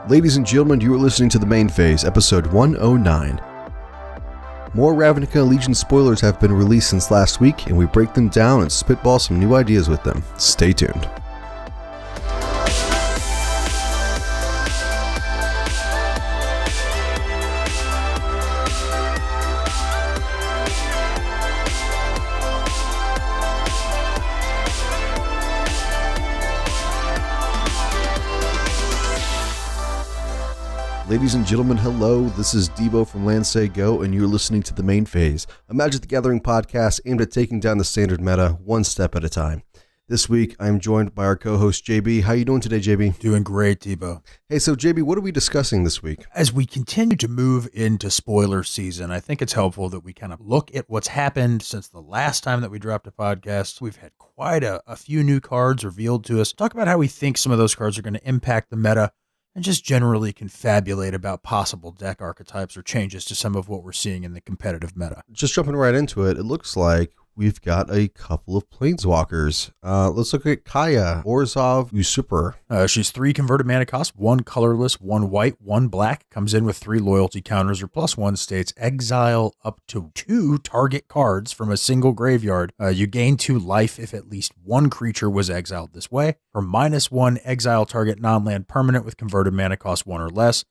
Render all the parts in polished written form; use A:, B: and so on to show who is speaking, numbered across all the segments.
A: Ladies and gentlemen, you are listening to The Main Phase, episode 109. More Ravnica Allegiance spoilers have been released since last week, and we break them down and spitball some new ideas with them. Stay tuned. Ladies and gentlemen, hello. This is Debo from LandSayGo, and you're listening to The Main Phase, a Magic the Gathering podcast aimed at taking down the standard meta one step at a time. This week, I'm joined by our co-host, JB. How you doing today, JB?
B: Doing great, Debo.
A: Hey, so JB, what are we discussing this week?
B: As we continue to move into spoiler season, I think it's helpful that we kind of look at what's happened since the last time that we dropped a podcast. We've had quite a few new cards revealed to us. Talk about how we think some of those cards are going to impact the meta, and just generally confabulate about possible deck archetypes or changes to some of what we're seeing in the competitive meta.
A: Just jumping right into it, it looks like we've got a couple of Planeswalkers. Let's look at Kaya, Orzhov Usurper.
B: She's 3 converted mana cost, 1 colorless, 1 white, 1 black. Comes in with 3 loyalty counters. Her +1 states exile up to 2 target cards from a single graveyard. You gain 2 life if at least 1 creature was exiled this way. Her -1 exile target non-land permanent with converted mana cost 1 or less.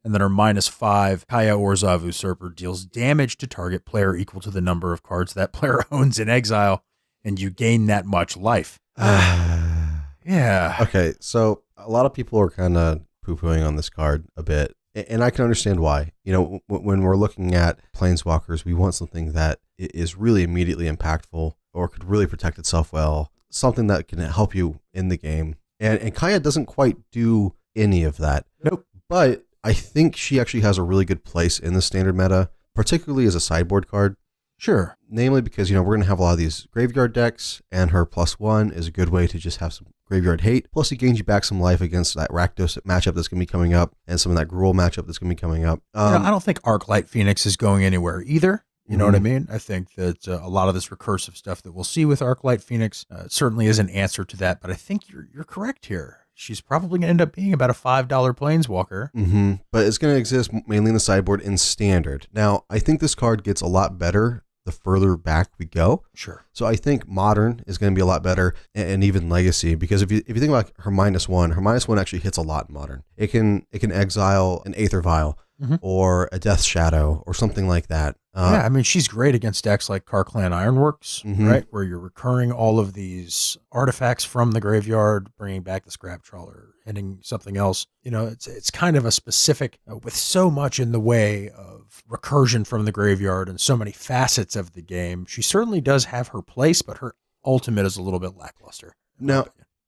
B: And then her -5, Kaya Orzhov Usurper deals damage to target player equal to the number of cards that player owns in exile, and you gain that much life. Yeah.
A: Okay, so a lot of people are kind of poo-pooing on this card a bit, and I can understand why. You know, when we're looking at Planeswalkers, we want something that is really immediately impactful or could really protect itself well, something that can help you in the game. And Kaya doesn't quite do any of that.
B: Nope.
A: But I think she actually has a really good place in the standard meta, particularly as a sideboard card.
B: Sure.
A: Namely because, you know, we're going to have a lot of these graveyard decks, and her +1 is a good way to just have some graveyard hate. Plus, it gains you back some life against that Rakdos matchup that's going to be coming up, and some of that Gruul matchup that's going to be coming up.
B: I don't think Arclight Phoenix is going anywhere either. You know what I mean? I think that a lot of this recursive stuff that we'll see with Arclight Phoenix certainly is an answer to that, but I think you're correct here. She's probably going to end up being about a $5 Planeswalker.
A: Mm-hmm. But it's going to exist mainly in the sideboard in standard. Now, I think this card gets a lot better the further back we go.
B: Sure.
A: So I think modern is going to be a lot better, and even legacy, because if you think about her -1 actually hits a lot in modern. It can exile an Aether Vial or a Death Shadow or something like that.
B: Yeah, I mean, she's great against decks like Karklan Ironworks, right? Where you're recurring all of these artifacts from the graveyard, bringing back the Scrap Trawler, hitting something else. You know, it's kind of a specific, with so much in the way of recursion from the graveyard and so many facets of the game. She certainly does have her place, but her ultimate is a little bit lackluster.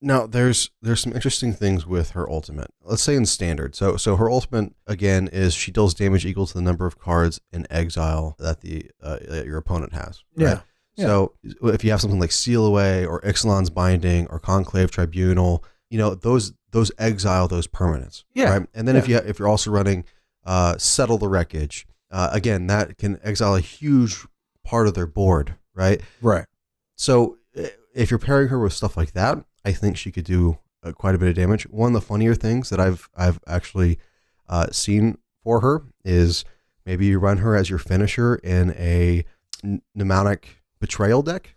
A: Now, there's some interesting things with her ultimate. Let's say in standard. So her ultimate, again, is she deals damage equal to the number of cards in exile that that your opponent has. Right?
B: Yeah.
A: So if you have something like Seal Away or Ixalan's Binding or Conclave Tribunal, you know, those exile those permanents.
B: Yeah.
A: Right? And then if you're also running Settle the Wreckage, again, that can exile a huge part of their board, right?
B: Right.
A: So if you're pairing her with stuff like that, I think she could do quite a bit of damage. One of the funnier things that I've actually seen for her is maybe you run her as your finisher in a Mnemonic Betrayal deck.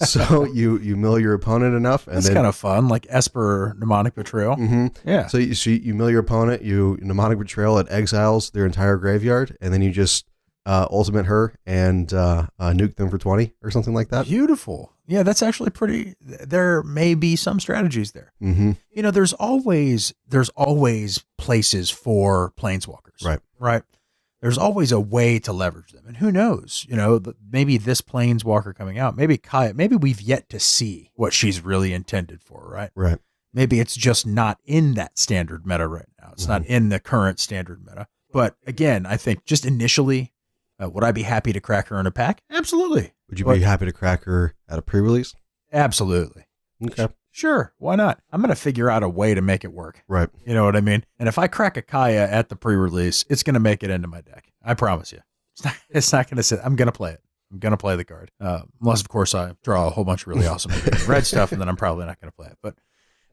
A: So you mill your opponent enough, and
B: that's kind of fun, like Esper Mnemonic Betrayal. Yeah.
A: So you mill your opponent, you Mnemonic Betrayal, it exiles their entire graveyard, and then you just ultimate her and nuke them for 20 or something like that.
B: Beautiful. Yeah, that's actually pretty. There may be some strategies there. You know, there's always places for Planeswalkers. Right. There's always a way to leverage them, and who knows? You know, maybe this Planeswalker coming out, maybe Kaya, maybe we've yet to see what she's really intended for. Right. Maybe it's just not in that standard meta right now. It's not in the current standard meta. But again, I think just initially, would I be happy to crack her in a pack? Absolutely.
A: Would you be happy to crack her at a pre-release?
B: Absolutely.
A: Okay.
B: Sure. Why not? I'm going to figure out a way to make it work.
A: Right.
B: You know what I mean? And if I crack a Kaya at the pre-release, it's going to make it into my deck. I promise you. It's not going to sit. I'm going to play it. I'm going to play the card. Unless, of course, I draw a whole bunch of really awesome red stuff, and then I'm probably not going to play it. But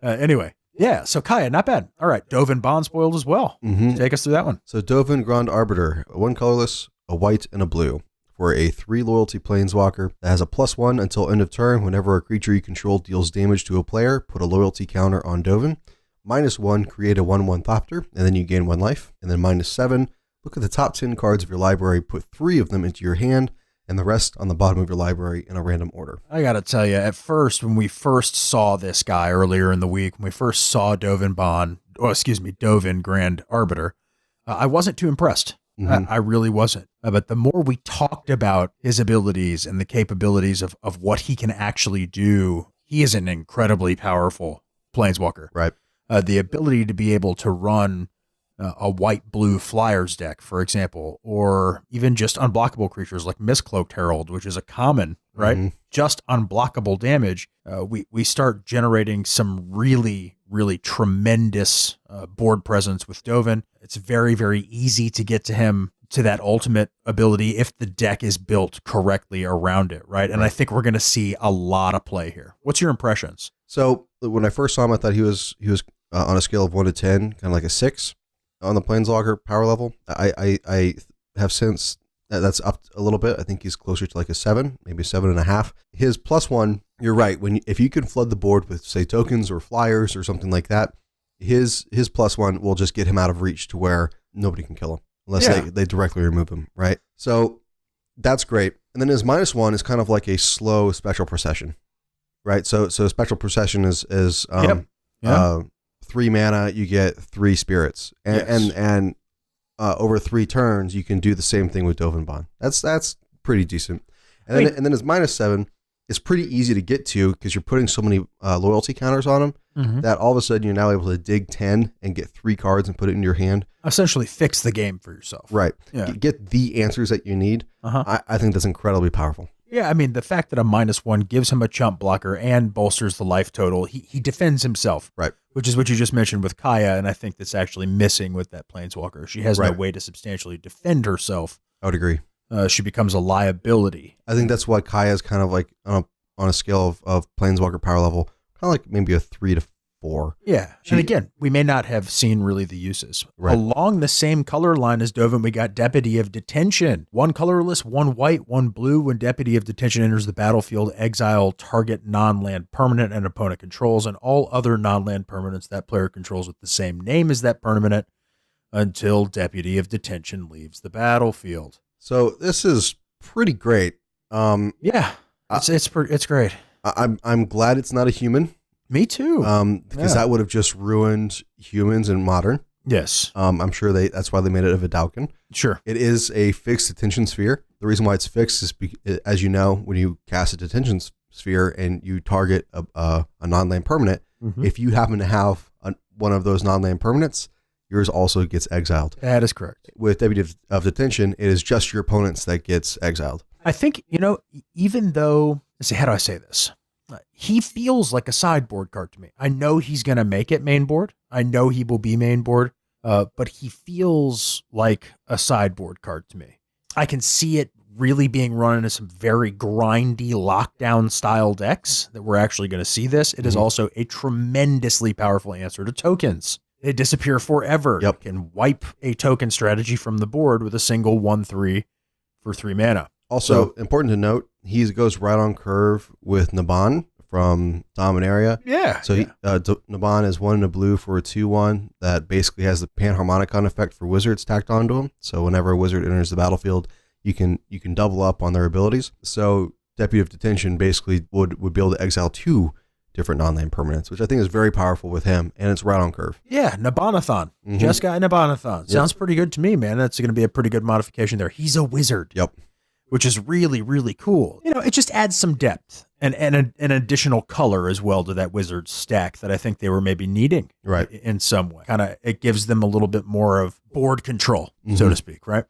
B: anyway, Yeah, so Kaya, not bad. All right, Dovin Bond spoiled as well.
A: Mm-hmm.
B: Take us through that one.
A: So Dovin Grand Arbiter, one colorless, a white, and a blue. For a 3 loyalty planeswalker that has a +1 until end of turn. Whenever a creature you control deals damage to a player, put a loyalty counter on Dovin. -1, create a 1/1 Thopter, and then you gain 1 life. And then -7, look at the top 10 cards of your library, put 3 of them into your hand, and the rest on the bottom of your library in a random order.
B: I got to tell you, at first, when we first saw this guy earlier in the week, when we first saw Dovin Grand Arbiter, I wasn't too impressed.
A: Mm-hmm.
B: I really wasn't. But the more we talked about his abilities and the capabilities of what he can actually do, he is an incredibly powerful planeswalker.
A: Right.
B: The ability to be able to run a white-blue Flyers deck, for example, or even just unblockable creatures like Mistcloaked Herald, which is a common, right?
A: Mm-hmm.
B: Just unblockable damage. We start generating some really, really tremendous board presence with Dovin. It's very, very easy to get to him, to that ultimate ability, if the deck is built correctly around it, right? And I think we're going to see a lot of play here. What's your impressions?
A: So when I first saw him, I thought he was on a scale of 1 to 10, kind of like a 6 on the Planeswalker power level. I have since that's up a little bit. I think he's closer to like a 7, maybe 7.5. His +1, you're right. If you can flood the board with, say, tokens or flyers or something like that, his +1 will just get him out of reach to where nobody can kill him unless they directly remove him, right? So that's great. And then his -1 is kind of like a slow Spectral Procession, right? So Spectral Procession is 3 mana, you get 3 spirits, and over 3 turns you can do the same thing with Dovin Bond. That's pretty decent. And then his -7 is pretty easy to get to because you're putting so many loyalty counters on him that all of a sudden you're now able to dig 10 and get 3 cards and put it in your hand.
B: Essentially fix the game for yourself.
A: Right.
B: Yeah.
A: Get the answers that you need. I think that's incredibly powerful.
B: Yeah, I mean, the fact that a -1 gives him a chump blocker and bolsters the life total, he defends himself.
A: Right.
B: Which is what you just mentioned with Kaya, and I think that's actually missing with that Planeswalker. She has no way to substantially defend herself.
A: I would agree.
B: She becomes a liability.
A: I think that's why Kaya is kind of like on a scale of Planeswalker power level, kind of like maybe a 3 to 4.
B: Yeah. And again, we may not have seen really the uses.
A: Right.
B: Along the same color line as Dovin, we got Deputy of Detention. 1 colorless, 1 white, 1 blue. When Deputy of Detention enters the battlefield, exile target non-land permanent an opponent controls and all other non-land permanents that player controls with the same name as that permanent until Deputy of Detention leaves the battlefield.
A: So this is pretty great.
B: It's great.
A: I'm glad it's not a human.
B: Me too.
A: Because that would have just ruined humans in Modern.
B: Yes.
A: I'm sure that's why they made it a Vidalcan.
B: Sure.
A: It is a fixed detention sphere. The reason why it's fixed is, as you know, when you cast a detention sphere and you target a non-land permanent, if you happen to have one of those non-land permanents, yours also gets exiled.
B: That is correct.
A: With Deputy of Detention, it is just your opponents that gets exiled.
B: I think, even though, let's see, how do I say this? He feels like a sideboard card to me. I know he's going to make it main board. I know he will be main board, but he feels like a sideboard card to me. I can see it really being run into some very grindy lockdown style decks that we're actually going to see this. It is also a tremendously powerful answer to tokens. They disappear forever.
A: Yep.
B: Can wipe a token strategy from the board with a single 1/3 for 3 mana.
A: Also, important to note, he goes right on curve with Naban from Dominaria.
B: Yeah.
A: So Naban is 1 and a blue for a 2/1 that basically has the Panharmonicon effect for wizards tacked onto him. So whenever a wizard enters the battlefield, you can double up on their abilities. So Deputy of Detention basically would be able to exile 2 different non-land permanents, which I think is very powerful with him, and it's right on curve.
B: Yeah, Nabanathon. Just got Nabanathon. Sounds pretty good to me, man. That's going to be a pretty good modification there. He's a wizard.
A: Yep.
B: Which is really, really cool. It just adds some depth and an additional color as well to that wizard stack that I think they were maybe needing in some way. It gives them a little bit more of board control, so to speak, right?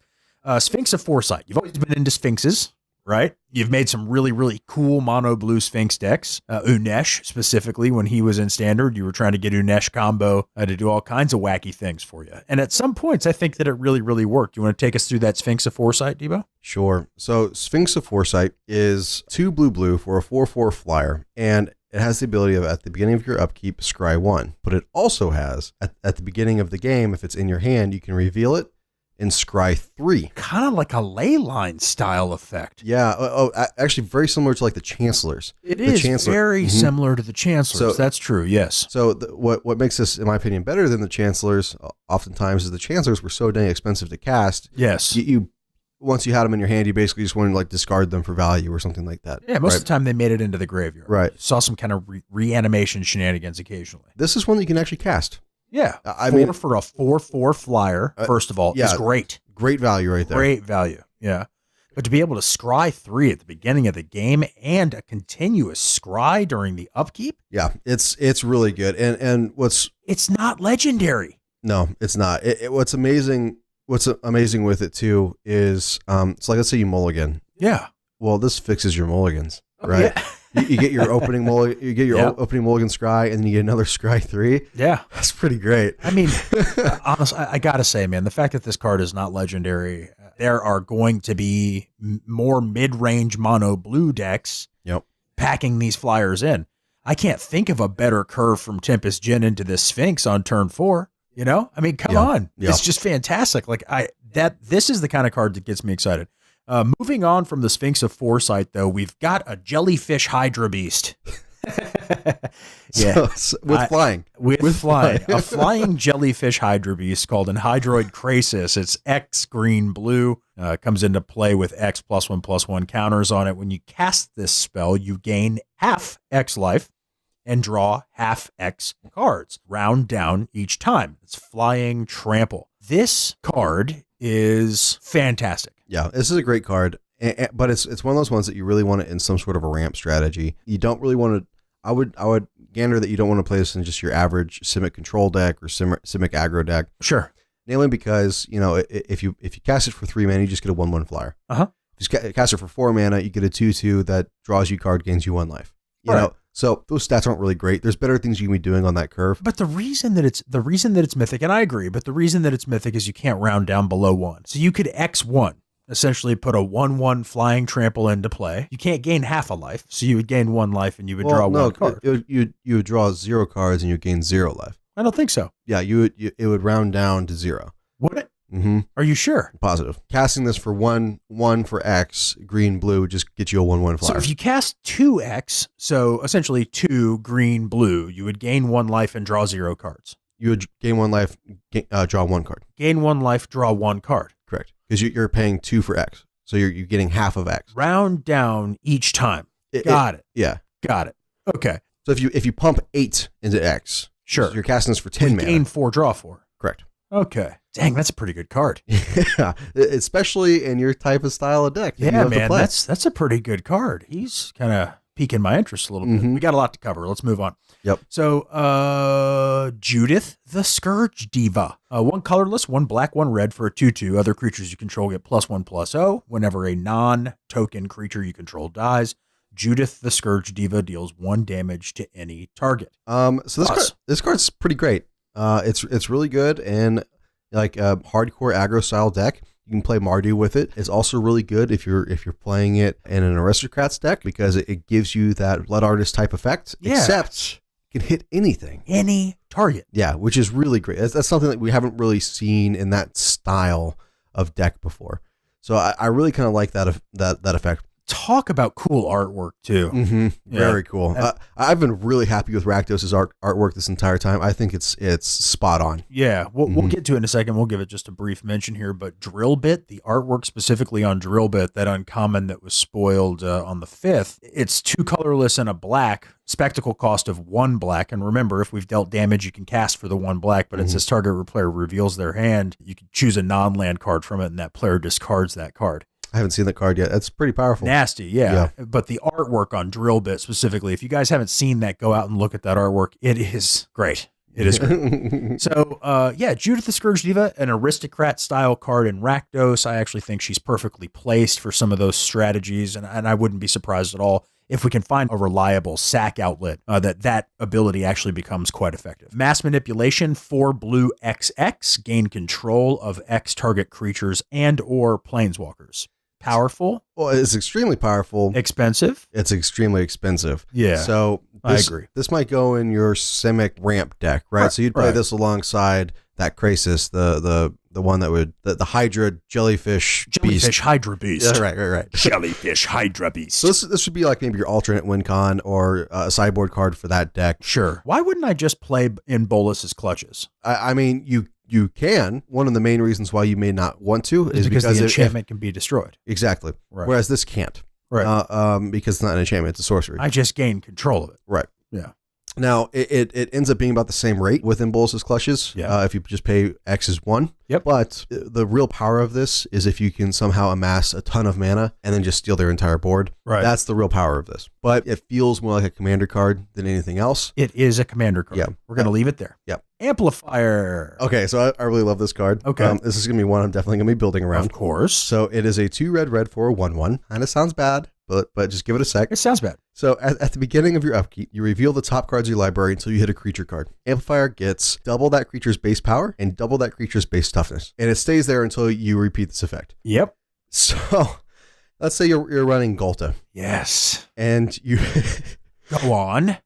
B: Sphinx of Foresight. You've always been into Sphinxes, right? You've made some really, really cool mono blue Sphinx decks. Unesh, specifically, when he was in Standard, you were trying to get Unesh combo to do all kinds of wacky things for you. And at some points, I think that it really, really worked. You want to take us through that Sphinx of Foresight, Debo?
A: Sure. So Sphinx of Foresight is 2 blue for a 4/4 flyer. And it has the ability of, at the beginning of your upkeep, scry 1. But it also has, at the beginning of the game, if it's in your hand, you can reveal it and scry 3.
B: Kind of like a ley line style effect.
A: Yeah. Actually, very similar to like the Chancellors.
B: It is very similar to the Chancellors. That's true, yes.
A: So what makes this, in my opinion, better than the Chancellors, oftentimes, is the Chancellors were so dang expensive to cast.
B: Yes.
A: You once you had them in your hand, you basically just wanted to like discard them for value or something like that.
B: Yeah, most of the time they made it into the graveyard.
A: Right.
B: Saw some kind of reanimation shenanigans occasionally.
A: This is one that you can actually cast.
B: Yeah.
A: I mean,
B: for a 4/4 flyer, first of all, is great.
A: Great value right there.
B: Great value. Yeah. But to be able to scry 3 at the beginning of the game and a continuous scry during the upkeep.
A: Yeah, it's really good. And
B: it's not legendary.
A: No, it's not. What's amazing with it too is it's like, let's say you mulligan.
B: Yeah.
A: Well, this fixes your mulligans, right? Yeah. you get your opening mulligan, opening mulligan scry, and then you get another scry 3.
B: Yeah.
A: That's pretty great.
B: I mean, honestly, I gotta say, man, the fact that this card is not legendary, there are going to be more mid-range mono blue decks packing these flyers in. I can't think of a better curve from Tempest Djinn into this Sphinx on turn 4. You know, I mean, come on. Yeah. It's just fantastic. Like this is the kind of card that gets me excited. Moving on from the Sphinx of Foresight, though, we've got a jellyfish Hydra Beast.
A: Yeah, with flying.
B: A flying jellyfish Hydra Beast called an Hydroid Krasis. It's X green blue. Comes into play with X +1/+1 counters on it. When you cast this spell, you gain half X life and draw half X cards. Round down each time. It's flying trample. This card is fantastic.
A: Yeah, this is a great card, but it's one of those ones that you really want it in some sort of a ramp strategy. You don't really want to. I would gander that you don't want to play this in just your average Simic control deck or Simic aggro deck.
B: Sure.
A: Mainly because, if you cast it for 3 mana, you just get a 1/1 flyer.
B: Uh-huh.
A: If you cast it for 4 mana, you get a 2/2 that draws you card, gains you 1 life. You know, so those stats aren't really great. There's better things you can be doing on that curve.
B: But the reason that it's mythic, and I agree, but the reason that it's mythic is you can't round down below 1. So you could X1. Essentially put a 1/1 flying trample into play. You can't gain half a life, so you would gain 1 life and you would draw 1 card.
A: You would draw 0 cards and you gain 0 life.
B: I don't think so.
A: Yeah, it would round down to 0.
B: Would it?
A: Mm-hmm.
B: Are you sure?
A: Positive. Casting this for 1/1 for X, green, blue, would just get you a 1/1 flyer.
B: So if you cast 2X, so essentially 2 green, blue, you would gain 1 life and draw 0 cards.
A: You would gain 1 life, draw 1 card.
B: Gain 1 life, draw 1 card.
A: Correct. Because you're paying 2 for X. So you're getting half of X.
B: Round down each time. Got it.
A: Yeah.
B: Got it. Okay.
A: So if you pump 8 into X,
B: sure.
A: So you're casting this for 10 mana.
B: Gain 4, draw 4.
A: Correct.
B: Okay. Dang, that's a pretty good card.
A: Yeah. Especially in your type of style of deck.
B: Yeah, man. That's a pretty good card. He's kind of piquing my interest a little bit. We got a lot to cover. Let's move on.
A: Yep.
B: So, Judith the Scourge Diva. 1 colorless, 1 black, 1 red for a 2/2. Other creatures you control get +1/+0. Whenever a non-token creature you control dies, Judith the Scourge Diva deals 1 damage to any target.
A: So this card's pretty great. It's really good, and like a hardcore aggro style deck. You can play Mardu with it. It's also really good if you're playing it in an Aristocrats deck because it gives you that Blood Artist type effect.
B: Yeah.
A: Except you can hit anything.
B: Any target.
A: Yeah, which is really great. That's something that we haven't really seen in that style of deck before. So I really kind of like that effect.
B: Talk about cool artwork too.
A: Mm-hmm. Very cool. I've been really happy with Rakdos' artwork this entire time. I think it's spot on.
B: Yeah, we'll get to it in a second. We'll give it just a brief mention here. But Drillbit, the artwork specifically on Drillbit, that uncommon that was spoiled on the 5th, it's 2 colorless and a black. Spectacle cost of 1 black. And remember, if we've dealt damage, you can cast for the 1 black, but it says target player reveals their hand. You can choose a non-land card from it, and that player discards that card.
A: I haven't seen that card yet. That's pretty powerful.
B: Nasty, yeah. But the artwork on Drillbit specifically, if you guys haven't seen that, go out and look at that artwork. It is great. It is great. So, Judith the Scourge Diva, an aristocrat style card in Rakdos. I actually think she's perfectly placed for some of those strategies, and I wouldn't be surprised at all if we can find a reliable sack outlet, that ability actually becomes quite effective. Mass Manipulation, 4 blue XX, gain control of X target creatures and or planeswalkers. Powerful.
A: Well, it's extremely powerful.
B: Expensive.
A: It's extremely expensive.
B: Yeah.
A: So
B: I agree.
A: This might go in your Simic ramp deck, right? So you'd play this alongside that Krasis, the one that would the Hydra jellyfish beast.
B: Hydra beast.
A: Yeah, right.
B: Jellyfish Hydra beast.
A: So this would be like maybe your alternate win con or a sideboard card for that deck.
B: Sure. Why wouldn't I just play in Bolus's clutches?
A: I mean, you can. One of the main reasons why you may not want to is because
B: the enchantment can be destroyed.
A: Exactly.
B: Right.
A: Whereas this can't.
B: Right.
A: Because it's not an enchantment, it's a sorcery.
B: I just gain control of it.
A: Right.
B: Yeah.
A: Now, it ends up being about the same rate within Bolus's Clutches.
B: Yeah.
A: If you just pay X is 1.
B: Yep.
A: But the real power of this is if you can somehow amass a ton of mana and then just steal their entire board.
B: Right.
A: That's the real power of this. But it feels more like a commander card than anything else.
B: It is a commander card.
A: Yeah.
B: We're going to leave it there.
A: Yep.
B: Amplifier.
A: Okay, so I really love this card.
B: Okay.
A: This is going to be one I'm definitely going to be building around.
B: Of course.
A: So it is a 2 red for a 1/1. Kind of sounds bad, but just give it a sec.
B: It sounds bad.
A: So at the beginning of your upkeep, you reveal the top cards of your library until you hit a creature card. Amplifier gets double that creature's base power and double that creature's base toughness. And it stays there until you repeat this effect.
B: Yep.
A: So let's say you're running Golta.
B: Yes.
A: And you
B: go on.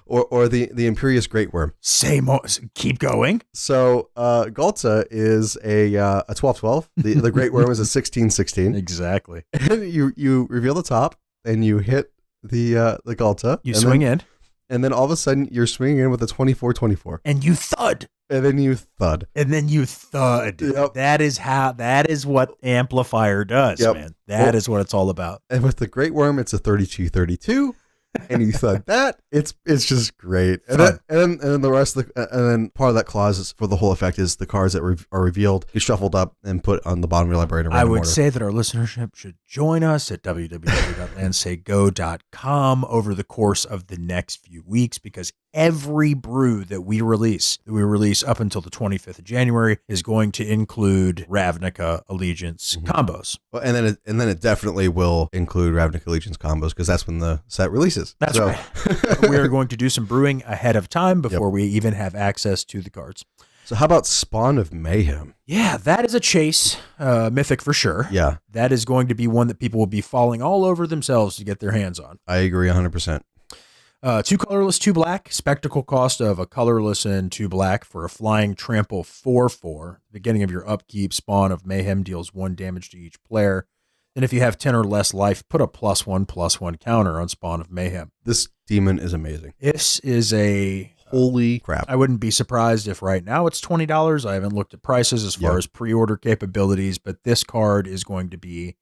A: Or the Imperious Great Worm.
B: Say more. Keep going.
A: So Golta is a 12/12. The Great Worm is a 16/16.
B: Exactly.
A: And you reveal the top and you hit the Golta.
B: You swing in.
A: And then all of a sudden you're swinging in with a 24/24.
B: And you thud.
A: And then you thud.
B: Yep. That is what Amplifier does, man. That is what it's all about.
A: And with the Great Worm, it's a 32/32. And you thud that. It's just great. And then the rest of and then part of that clause is for the whole effect is the cards that are revealed get shuffled up and put on the bottom of your library in a random order.
B: say that our listenership should join us at www.LandSayGo.com over the course of the next few weeks, because every brew that we release up until the 25th of January is going to include Ravnica Allegiance combos.
A: Well, and then it definitely will include Ravnica Allegiance combos because that's when the set releases.
B: That's right. We are going to do some brewing ahead of time before we even have access to the cards.
A: So how about Spawn of Mayhem?
B: Yeah, that is a chase, mythic for sure.
A: Yeah.
B: That is going to be one that people will be falling all over themselves to get their hands on.
A: I agree 100%.
B: 2 colorless, 2 black, spectacle cost of a colorless and 2 black for a flying trample 4/4. Beginning of your upkeep, Spawn of Mayhem deals 1 damage to each player. And if you have 10 or less life, put a +1/+1 counter on Spawn of Mayhem.
A: This demon is amazing.
B: This is a...
A: Holy crap.
B: I wouldn't be surprised if right now it's $20. I haven't looked at prices as far as pre-order capabilities, but this card is going to be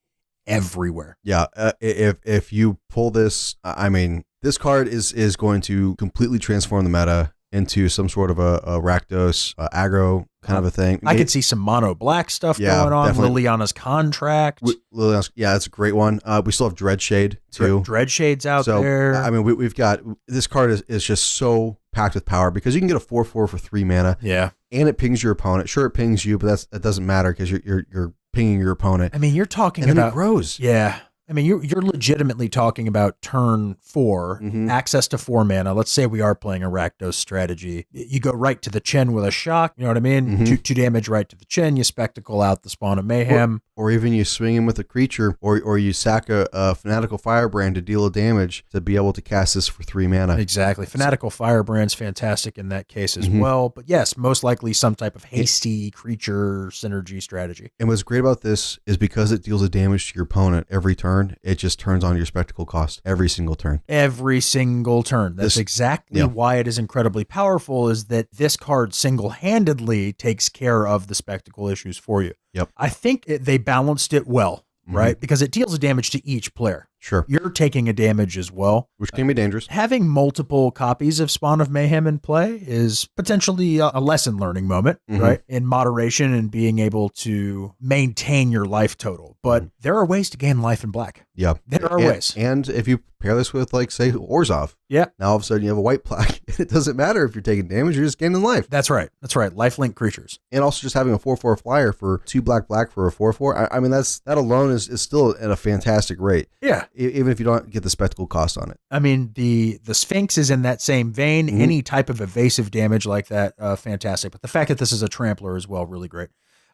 B: everywhere.
A: Yeah. If you pull this, I mean, this card is going to completely transform the meta into some sort of a Rakdos aggro kind of a thing.
B: I could see some mono black stuff going on.
A: Definitely.
B: Liliana's Contract.
A: Liliana's, that's a great one. We still have Dreadshade too.
B: Dreadshade's out there.
A: I mean, we've got this card is just so packed with power because you can get a 4/4 for 3 mana.
B: Yeah,
A: and it pings your opponent. Sure, it pings you, but that doesn't matter because you're pinging your opponent.
B: I mean, you're talking
A: and
B: about
A: then it grows.
B: Yeah. I mean, you're legitimately talking about turn 4, access to 4 mana. Let's say we are playing a Rakdos strategy. You go right to the chin with a shock. You know what I mean? 2 damage right to the chin. You spectacle out the Spawn of Mayhem.
A: Or even you swing him with a creature, or you sack a Fanatical Firebrand to deal a damage to be able to cast this for 3 mana.
B: Exactly. Fanatical Firebrand's fantastic in that case as well. But yes, most likely some type of hasty creature synergy strategy.
A: And what's great about this is because it deals a damage to your opponent every turn, it just turns on your spectacle cost every single turn.
B: Every single turn. That's exactly why it is incredibly powerful, is that this card single-handedly takes care of the spectacle issues for you.
A: Yep.
B: I think they balanced it well, right? Because it deals a damage to each player.
A: Sure.
B: You're taking a damage as well.
A: Which can be dangerous.
B: Having multiple copies of Spawn of Mayhem in play is potentially a lesson learning moment, right? In moderation and being able to maintain your life total. But there are ways to gain life in black.
A: Yeah.
B: There are ways.
A: And if you pair this with, like, say, Orzhov.
B: Yeah.
A: Now all of a sudden you have a white black. It doesn't matter if you're taking damage, you're just gaining life.
B: That's right. That's right. Lifelink creatures.
A: And also just having a 4/4 flyer for 2 black for a 4/4. I mean, that alone is still at a fantastic rate.
B: Yeah.
A: Even if you don't get the spectacle cost on it.
B: I mean, the Sphinx is in that same vein. Any type of evasive damage like that, fantastic. But the fact that this is a trampler as well, really great.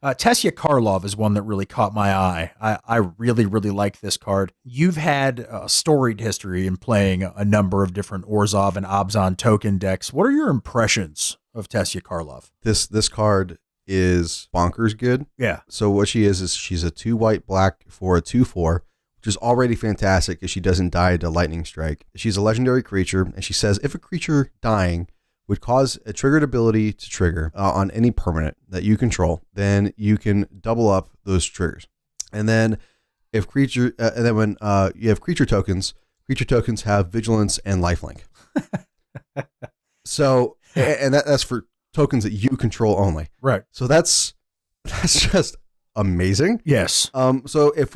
B: Tessia Karlov is one that really caught my eye. I really, really like this card. You've had a storied history in playing a number of different Orzhov and Abzan token decks. What are your impressions of Tessia Karlov?
A: This card is bonkers good.
B: Yeah.
A: So what she is she's a 2 white black for a 2/4, which is already fantastic because she doesn't die to lightning strike. She's a legendary creature, and she says if a creature dying would cause a triggered ability to trigger on any permanent that you control, then you can double up those triggers. And then if creature, and then when you have creature tokens have vigilance and lifelink. So, and that's for tokens that you control only.
B: Right.
A: So that's just amazing.
B: Yes.
A: So if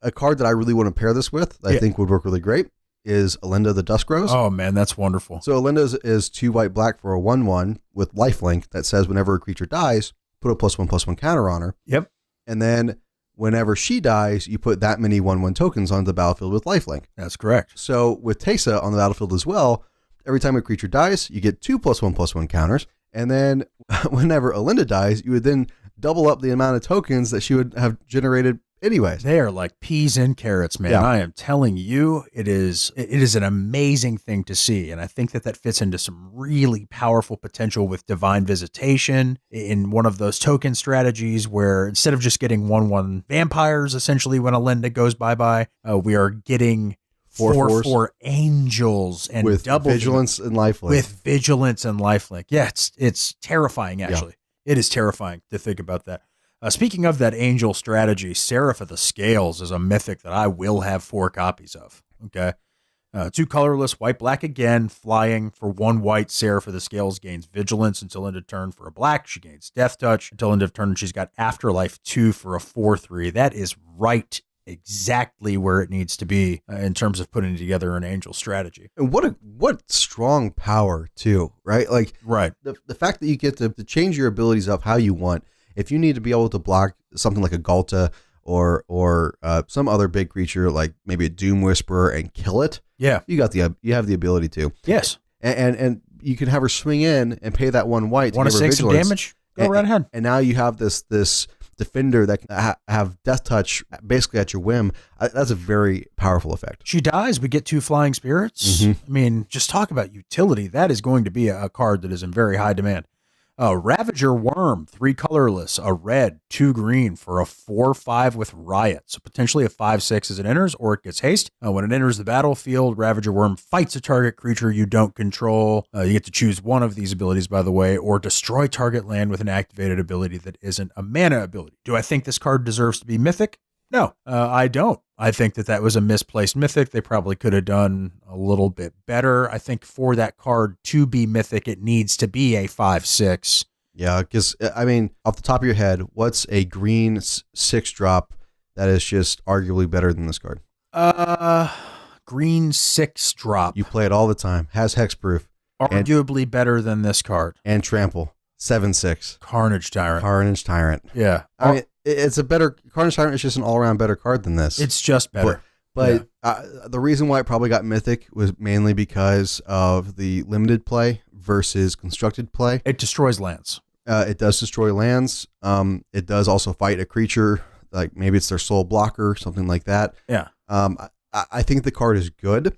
A: a card that I really want to pair this with, that I think would work really great, is Alinda the Dusk Rose.
B: Oh man, that's wonderful.
A: So Alinda is 2 white black for a 1/1 with lifelink that says whenever a creature dies, put a +1/+1 counter on her.
B: Yep.
A: And then whenever she dies, you put that many 1/1 tokens on the battlefield with lifelink.
B: That's correct.
A: So with Teysa on the battlefield as well, every time a creature dies, you get 2 +1/+1 counters. And then whenever Alinda dies, you would then double up the amount of tokens that she would have generated anyways.
B: They are like peas and carrots, man.
A: Yeah.
B: I am telling you, it is an amazing thing to see. And I think that fits into some really powerful potential with Divine Visitation in one of those token strategies where instead of just getting 1/1 vampires, essentially when Alinda goes bye-bye, we are getting 4/4 angels and
A: with
B: double
A: vigilance and lifelink.
B: With vigilance and lifelink. Yeah, it's terrifying, actually. Yeah. It is terrifying to think about that. Speaking of that angel strategy, Seraph of the Scales is a mythic that I will have 4 copies of. Okay. 2 colorless, white, black again, flying for 1 white. Seraph of the Scales gains vigilance until end of turn for a black. She gains death touch until end of turn. She's got Afterlife 2 for a 4/3. That is right exactly where it needs to be in terms of putting together an angel strategy.
A: And what strong power too, right? Like
B: right.
A: The fact that you get to change your abilities up how you want. If you need to be able to block something like a Galta or some other big creature like maybe a Doom Whisperer and kill it,
B: yeah,
A: you have the ability to.
B: Yes,
A: and you can have her swing in and pay that 1 white.
B: Want to save some damage? Go right ahead.
A: And now you have this defender that can have death touch basically at your whim. That's a very powerful effect.
B: She dies, we get 2 flying spirits. I mean, just talk about utility. That is going to be a card that is in very high demand. Ravager Worm, 3 colorless, a red, 2 green for a 4/5 with Riot. So potentially a 5/6 as it enters, or it gets haste. When it enters the battlefield, Ravager Worm fights a target creature you don't control. You get to choose one of these abilities, by the way, or destroy target land with an activated ability that isn't a mana ability. Do I think this card deserves to be mythic? No, I don't. I think that was a misplaced mythic. They probably could have done a little bit better. I think for that card to be mythic, it needs to be a 5/6.
A: Yeah, because, I mean, off the top of your head, what's a green 6-drop that is just arguably better than this card?
B: Green 6-drop.
A: You play it all the time. Has hexproof.
B: Arguably better than this card.
A: And trample. 7/6.
B: Carnage Tyrant.
A: Carnage Tyrant.
B: Yeah.
A: I mean, it's a better Carnage Tyrant is just an all-around better card than this.
B: It's just better.
A: But the reason why it probably got mythic was mainly because of the limited play versus constructed play.
B: It destroys lands.
A: It does destroy lands. It does also fight a creature, like maybe it's their soul blocker, something like that.
B: Yeah.
A: I think the card is good,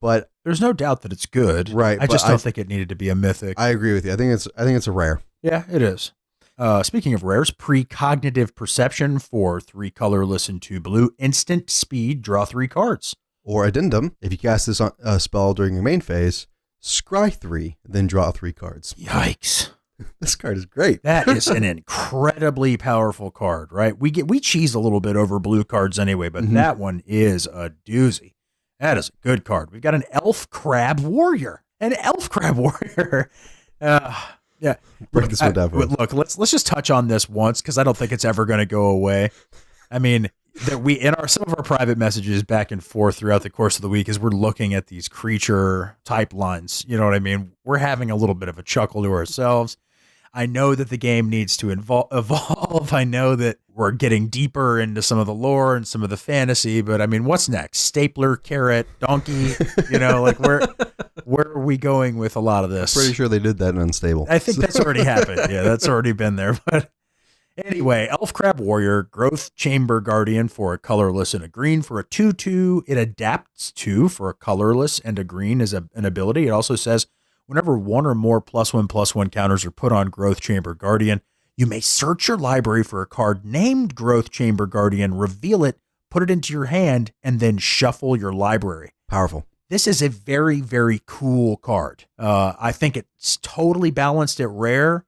A: but
B: there's no doubt that it's good.
A: Right.
B: I just don't think it needed to be a mythic.
A: I agree with you. I think it's a rare.
B: Yeah, it is. Speaking of rares, Precognitive Perception for 3 colorless and 2 blue. Instant speed, draw 3 cards.
A: Or addendum, if you cast this spell during your main phase, scry 3, then draw 3 cards.
B: Yikes.
A: This card is great.
B: That is an incredibly powerful card, right? We cheese a little bit over blue cards anyway, but that one is a doozy. That is a good card. We've got an Elf Crab Warrior. An Elf Crab Warrior. Yeah.
A: Break this one down for us.
B: Look, let's just touch on this once because I don't think it's ever going to go away. I mean, that we in some of our private messages back and forth throughout the course of the week as we're looking at these creature type lines, you know what I mean? We're having a little bit of a chuckle to ourselves. I know that the game needs to evolve. I know that we're getting deeper into some of the lore and some of the fantasy, but I mean, what's next? Stapler, carrot, donkey, like where are we going with a lot of this?
A: Pretty sure they did that in Unstable.
B: I think that's already happened. Yeah, that's already been there. But Anyway, Elf Crab Warrior, Growth Chamber Guardian for a colorless and a green. For a 2/2, it adapts to for a colorless and a green is an ability. It also says whenever one or more +1/+1 counters are put on Growth Chamber Guardian, you may search your library for a card named Growth Chamber Guardian, reveal it, put it into your hand, and then shuffle your library.
A: Powerful.
B: This is a very, very cool card. I think it's totally balanced at rare.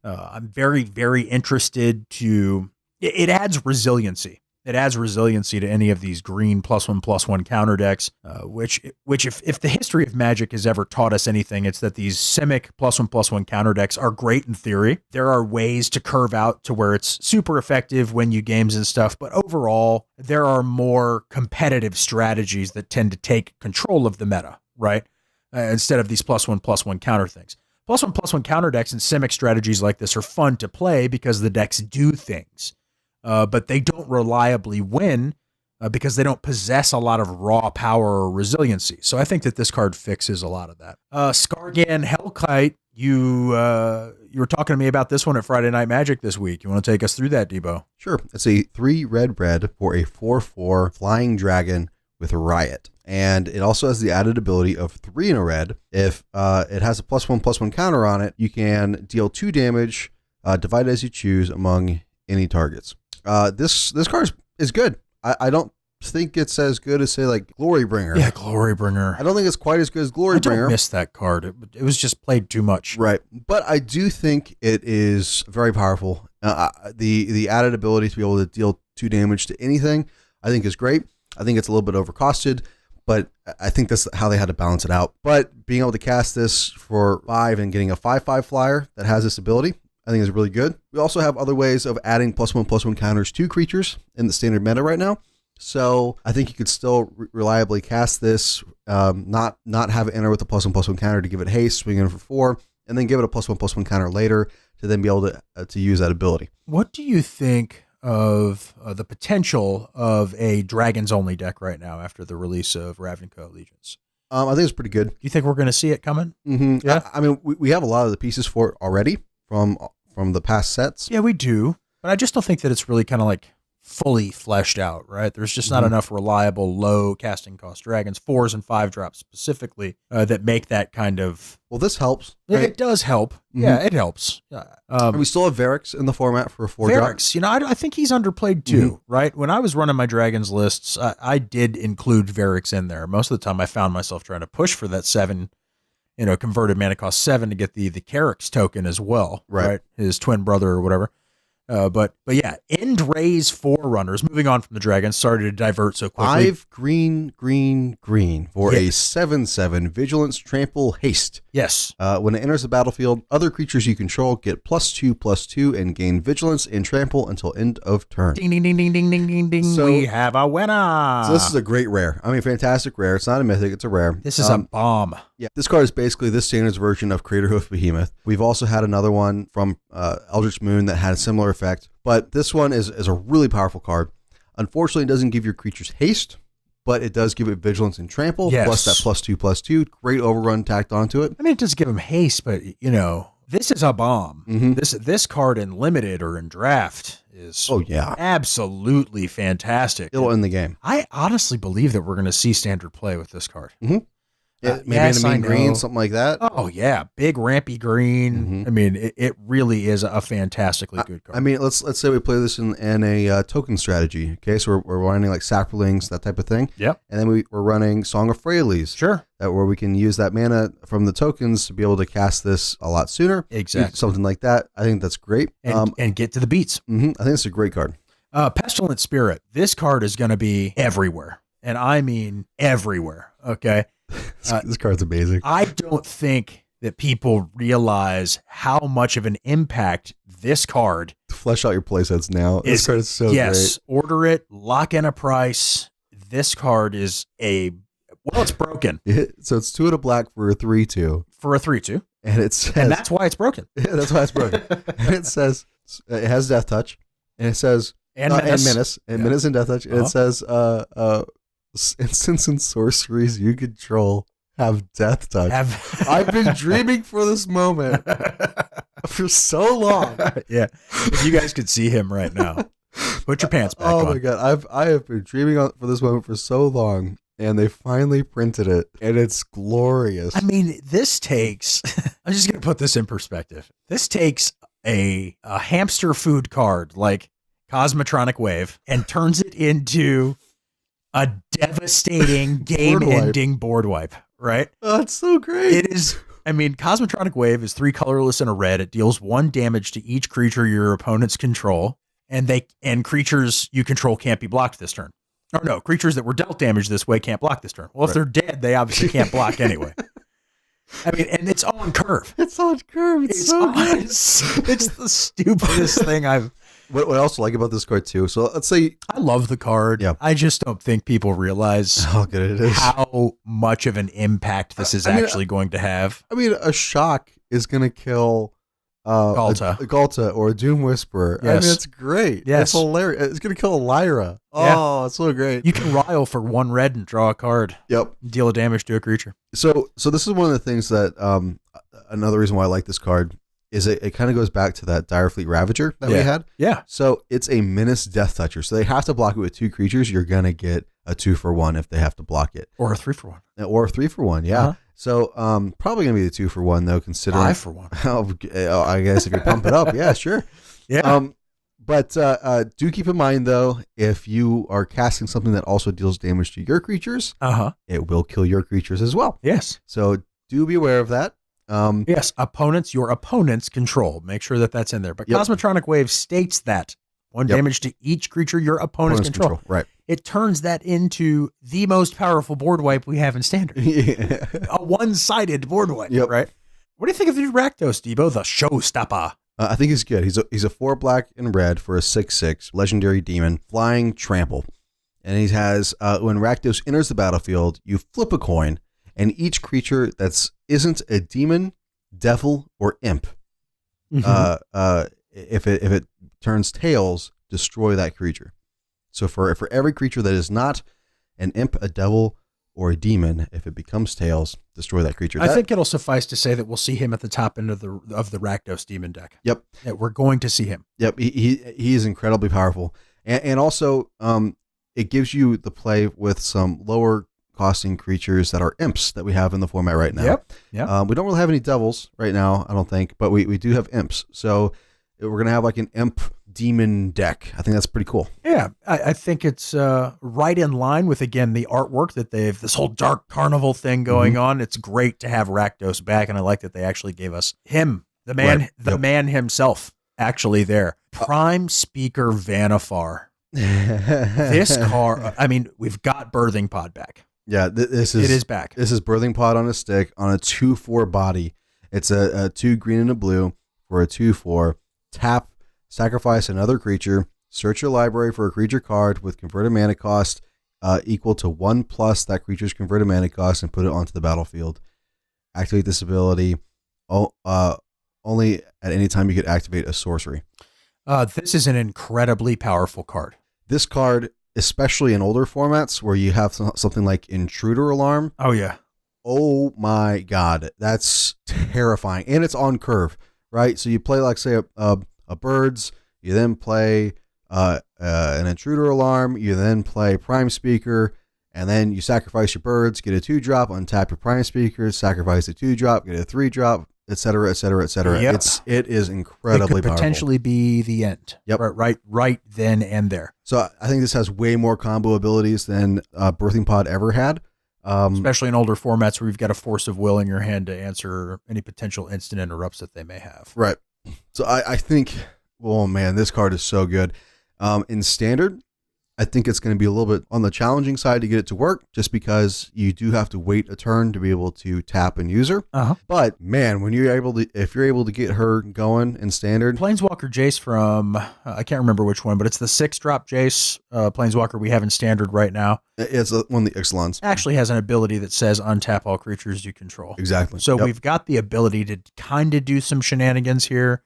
B: I'm very, very interested to. It adds resiliency. It adds resiliency to any of these green +1/+1 counter decks. Which if the history of Magic has ever taught us anything, it's that these Simic +1/+1 counter decks are great in theory. There are ways to curve out to where it's super effective when you games and stuff, but overall, there are more competitive strategies that tend to take control of the meta, right? Instead of these +1/+1 counter things. +1/+1 counter decks and Simic strategies like this are fun to play because the decks do things. But they don't reliably win because they don't possess a lot of raw power or resiliency. So I think that this card fixes a lot of that. Skargan Hellkite, you were talking to me about this one at Friday Night Magic this week. You want to take us through that, Debo?
A: Sure. It's a 3 red for a 4/4 flying dragon with a riot. And it also has the added ability of 3 in a red. If it has a +1/+1 counter on it, you can deal 2 damage, divide as you choose among any targets. This card is good. I don't think it's as good as, say, like Glorybringer.
B: Yeah, Glorybringer.
A: I don't think it's quite as good as Glorybringer.
B: I don't miss that card. It was just played too much.
A: Right. But I do think it is very powerful. The added ability to be able to deal 2 damage to anything, I think is great. I think it's a little bit overcosted, but I think that's how they had to balance it out. But being able to cast this for 5 and getting a 5/5 flyer that has this ability, I think is really good. We also have other ways of adding +1/+1 counters to creatures in the standard meta right now. So I think you could still reliably cast this, not have it enter with a +1/+1 counter to give it haste, swing in for 4, and then give it a +1/+1 counter later to then be able to use that ability.
B: What do you think of the potential of a Dragons only deck right now after the release of Ravnica Allegiance?
A: I think it's pretty good.
B: Do you think we're going to see it coming?
A: Mm-hmm. Yeah. I mean, we have a lot of the pieces for it already from the past sets.
B: Yeah, we do. But I just don't think that it's really kind of like fully fleshed out, right? There's just not enough reliable low casting cost dragons, 4s and 5 drops specifically, that make that kind of.
A: Well, this helps.
B: Right? It does help. Mm-hmm. Yeah, it helps.
A: We still have Varix in the format for a 4-drop.
B: Varix, I think he's underplayed too, right? When I was running my dragons lists, I did include Varix in there. Most of the time I found myself trying to push for that 7, converted mana cost 7 to get the Carix token as well, right? His twin brother or whatever. But yeah, End Rays Forerunners. Moving on from the dragons, sorry to divert so quickly.
A: 5 green for a 7/7 Vigilance Trample Haste.
B: Yes.
A: When it enters the battlefield, other creatures you control get +2/+2 and gain Vigilance and Trample until end of turn.
B: Ding ding ding ding ding ding ding ding. So, we have a winner.
A: So this is a great rare. I mean, fantastic rare. It's not a mythic, it's a rare.
B: This is a bomb.
A: Yeah, this card is basically this standards version of Craterhoof Behemoth. We've also had another one from Eldritch Moon that had a similar effect, but this one is a really powerful card. Unfortunately, it doesn't give your creatures haste, but it does give it Vigilance and Trample, plus that +2/+2. Great overrun tacked onto it.
B: I mean, it does give him haste, but, this is a bomb. Mm-hmm. This card in Limited or in Draft is absolutely fantastic.
A: It'll end the game.
B: I honestly believe that we're going to see standard play with this card.
A: Mm-hmm. Yeah, maybe in a mean green, something like that.
B: Oh, yeah. Big, rampy green. Mm-hmm. I mean, it really is a fantastically good card.
A: I mean, let's say we play this in a token strategy. Okay, so we're running like Saprolings, that type of thing.
B: Yep.
A: And then we're running Song of Freyalise.
B: Sure.
A: Where we can use that mana from the tokens to be able to cast this a lot sooner.
B: Exactly.
A: Something like that. I think that's great.
B: And get to the beats.
A: Mm-hmm. I think it's a great card.
B: Pestilent Spirit. This card is going to be everywhere. And I mean everywhere. Okay.
A: This card's amazing.
B: I don't think that people realize how much of an impact this card.
A: Flesh out your playsets now. This card is so great.
B: Order it, lock in a price. This card is it's broken.
A: So it's 2 and a black for a 3/2.
B: For a 3/2.
A: And it says,
B: and that's why it's broken.
A: Yeah, that's why it's broken. And it says, it has Death Touch. And it says,
B: and Menace.
A: Menace and Death Touch. And it says, instants and sorceries you control have Death Touch. I've been dreaming for this moment. for so long.
B: Yeah. If you guys could see him right now, put your pants back on.
A: Oh my God. I have been dreaming for this moment for so long, and they finally printed it, and it's glorious.
B: I mean, this takes, I'm just going to put this in perspective. This takes a hamster food card like Cosmotronic Wave and turns it into a devastating game-ending board wipe, right?
A: Oh, it's so great.
B: It is. I mean, Cosmotronic Wave is 3 colorless and a red. It deals 1 damage to each creature your opponents control, and creatures you control can't be blocked this turn. Or no, creatures that were dealt damage this way can't block this turn. Well, if they're dead, they obviously can't block anyway. I mean, and it's on curve.
A: It's on curve. It's so good.
B: It's the stupidest thing I've.
A: What I also like about this card too. So let's say
B: I love the card.
A: Yeah.
B: I just don't think people realize
A: how good it is.
B: How much of an impact this is actually going to have.
A: I mean, a shock is going to kill Galta or a Doom Whisperer.
B: Yes.
A: I mean, it's great.
B: Yes.
A: It's hilarious. It's going to kill a Lyra. Oh, it's so great.
B: You can rile for 1 red and draw a card.
A: Yep.
B: Deal damage to a creature.
A: So this is one of the things that another reason why I like this card is it kind of goes back to that Direfleet Ravager that we had.
B: Yeah.
A: So it's a Menace Death Toucher. So they have to block it with 2 creatures. You're going to get a 2-for-1 if they have to block it.
B: Or a 3-for-1.
A: Or a 3-for-1, yeah. Uh-huh. So probably going to be the 2-for-1 though, considering
B: 5-for-1.
A: Oh, I guess if you pump it up, yeah, sure.
B: Yeah.
A: But do keep in mind though, if you are casting something that also deals damage to your creatures, it will kill your creatures as well.
B: Yes.
A: So do be aware of that.
B: Yes, your opponents control. Make sure that that's in there. But Cosmotronic Wave states that 1 damage to each creature your opponents control.
A: Right.
B: It turns that into the most powerful board wipe we have in Standard.
A: Yeah.
B: A one-sided board wipe, right? What do you think of the Rakdos, Debo? The showstopper.
A: I think he's good. He's a 4 black and red for a 6/6 legendary demon, flying trample. And he has, when Rakdos enters the battlefield, you flip a coin, and each creature isn't a demon, devil, or imp, if it turns tails, destroy that creature. So for every creature that is not an imp, a devil, or a demon, if it becomes tails, destroy that creature.
B: I think it'll suffice to say that we'll see him at the top end of the Rakdos demon deck.
A: Yep.
B: That we're going to see him.
A: Yep. He is incredibly powerful. And also it gives you the play with some lower costing creatures that are imps that we have in the format right now.
B: Yep.
A: We don't really have any devils right now, I don't think, but we do have imps. So we're going to have like an imp demon deck. I think that's pretty cool.
B: Yeah. I think it's right in line with, again, the artwork that this whole Dark Carnival thing going on. It's great to have Rakdos back, and I like that they actually gave us him, the man, man himself, actually there. Prime Speaker Vanifar. This card, I mean, we've got Birthing Pod back.
A: Yeah, it is
B: back.
A: This is Birthing Pod on a stick on a 2/4 body. It's a 2 green and a blue for a 2/4. Tap, sacrifice another creature, search your library for a creature card with converted mana cost equal to 1+ that creature's converted mana cost and put it onto the battlefield. Activate this ability only at any time you could activate a sorcery.
B: This is an incredibly powerful card.
A: This card, especially in older formats where you have something like Intruder Alarm.
B: Oh, yeah.
A: Oh, my God. That's terrifying. And it's on curve, right? So you play, like, say, a Birds. You then play an Intruder Alarm. You then play Prime Speaker. And then you sacrifice your Birds, get a 2-drop, untap your Prime Speaker, sacrifice a 2-drop, get a 3-drop, etc., etc., etc.
B: Yep.
A: It is incredibly
B: It could potentially be the end.
A: Yep.
B: Right then and there.
A: So I think this has way more combo abilities than Birthing Pod ever had.
B: Especially in older formats where you've got a Force of Will in your hand to answer any potential instant interrupts that they may have.
A: Right. So I think, oh man, this card is so good. In Standard, I think it's going to be a little bit on the challenging side to get it to work, just because you do have to wait a turn to be able to tap and use her. But man, if you're able to get her going in Standard,
B: Planeswalker Jace from I can't remember which one, but it's the 6-drop Jace Planeswalker we have in Standard right now.
A: It's one of the Ixalans.
B: Actually has an ability that says untap all creatures you control.
A: Exactly.
B: So we've got the ability to kind of do some shenanigans here.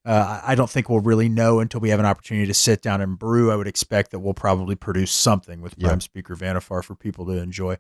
B: I don't think we'll really know until we have an opportunity to sit down and brew. I would expect that we'll probably produce something with Prime Speaker Vanifar for people to enjoy.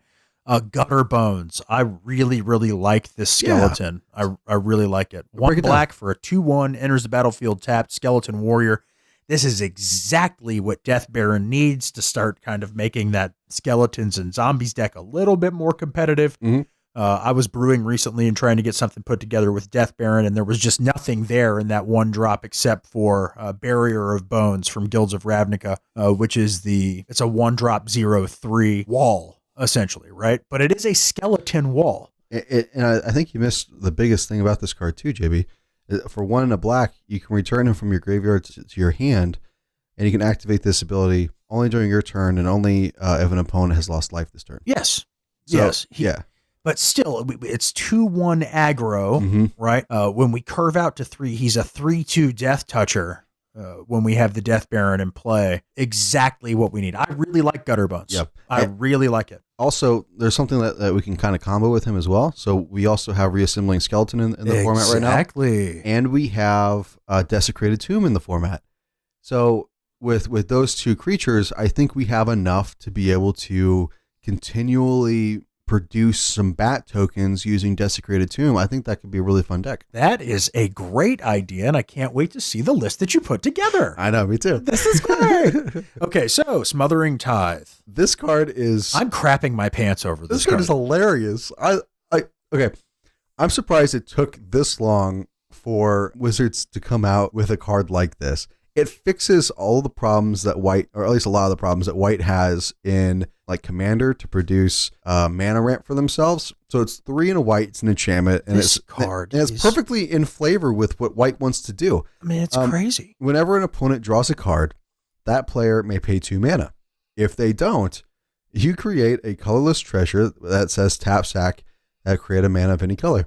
B: Gutter Bones. I really, really like this skeleton. I really like it. One black for a 2/1, enters the battlefield tapped, skeleton warrior. This is exactly what Death Baron needs to start kind of making that skeletons and zombies deck a little bit more competitive.
A: Mm-hmm.
B: I was brewing recently and trying to get something put together with Death Baron, and there was just nothing there in that one drop except for Barrier of Bones from Guilds of Ravnica, which is it's a 1-drop 0/3 wall, essentially, right? But it is a skeleton wall.
A: And I think you missed the biggest thing about this card too, JB. For 1 and a black, you can return him from your graveyard to your hand, and you can activate this ability only during your turn and only if an opponent has lost life this turn.
B: Yes.
A: So,
B: yes.
A: Yeah.
B: But still, it's 2/1 aggro, right? When we curve out to 3, he's a 3/2 Death Toucher when we have the Death Baron in play. Exactly what we need. I really like Gutter Bones.
A: Yep.
B: I really like it.
A: Also, there's something that we can kind of combo with him as well. So we also have Reassembling Skeleton in the format right now.
B: Exactly.
A: And we have Desecrated Tomb in the format. So with those 2 creatures, I think we have enough to be able to continually produce some bat tokens using Desecrated Tomb. I think that could be a really fun deck.
B: That is a great idea, and I can't wait to see the list that you put together.
A: I know, me too.
B: This is great. Okay, so Smothering Tithe.
A: This card is...
B: I'm crapping my pants over this card.
A: This card is hilarious. Okay. I'm surprised it took this long for Wizards to come out with a card like this. It fixes all the problems that White, or at least a lot of the problems that White has in like Commander to produce mana ramp for themselves. So it's 3 and a white, it's an enchantment, and it's perfectly in flavor with what White wants to do.
B: I mean, it's crazy.
A: Whenever an opponent draws a card, that player may pay 2 mana. If they don't, you create a colorless treasure that says tap sack that create a mana of any color.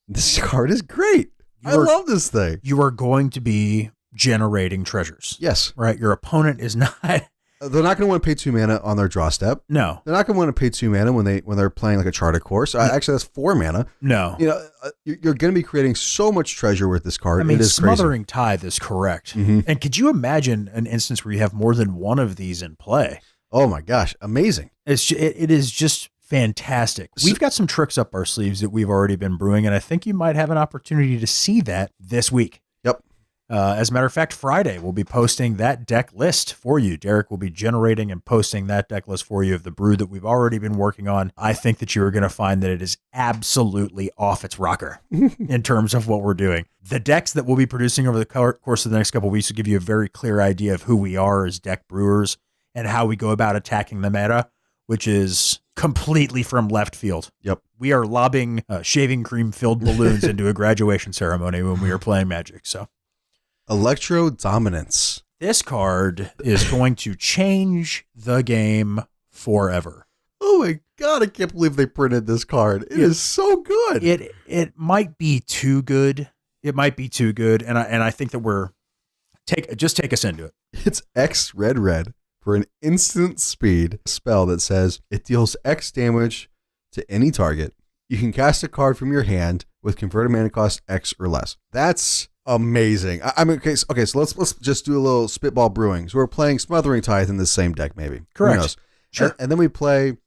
A: This card is great. I love this thing.
B: You are going to be generating treasures.
A: Yes.
B: Right? Your opponent is not...
A: They're not going to want to pay 2 mana on their draw step.
B: No.
A: They're not going to want to pay 2 mana when they're playing like a Charted Course. Actually, that's 4 mana.
B: No.
A: You know, you're going to be creating so much treasure with this card.
B: I mean,
A: it is
B: Smothering
A: crazy.
B: Tithe is correct.
A: Mm-hmm.
B: And could you imagine an instance where you have more than one of these in play?
A: Oh my gosh, amazing.
B: It is just fantastic. We've got some tricks up our sleeves that we've already been brewing, and I think you might have an opportunity to see that this week.
A: Yep.
B: As a matter of fact, Friday, we'll be posting that deck list for you. Derek will be generating and posting that deck list for you of the brew that we've already been working on. I think that you are going to find that it is absolutely off its rocker in terms of what we're doing. The decks that we'll be producing over the course of the next couple of weeks will give you a very clear idea of who we are as deck brewers and how we go about attacking the meta, which is completely from left field.
A: Yep.
B: We are lobbing shaving cream filled balloons into a graduation ceremony when we are playing Magic. So
A: Electro Dominance.
B: This card is going to change the game forever.
A: Oh my God, I can't believe they printed this card. It is so good.
B: It might be too good. It might be too good. And I think that just take us into it.
A: It's X red for an instant speed spell that says it deals X damage to any target. You can cast a card from your hand with converted mana cost X or less. That's amazing. I mean, okay, so let's just do a little spitball brewing. So we're playing Smothering Tithe in the same deck, maybe.
B: Correct.
A: Who knows?
B: Sure.
A: And then we play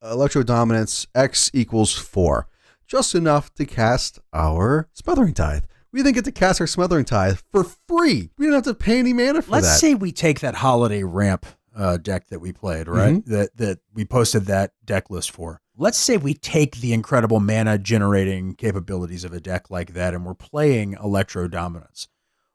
A: Electro Dominance X equals 4. Just enough to cast our Smothering Tithe. We then get to cast our Smothering Tithe for free. We don't have to pay any mana for that.
B: Let's say we take that holiday ramp deck that we played, right? Mm-hmm. That we posted that deck list for. Let's say we take the incredible mana generating capabilities of a deck like that and we're playing Electro Dominance.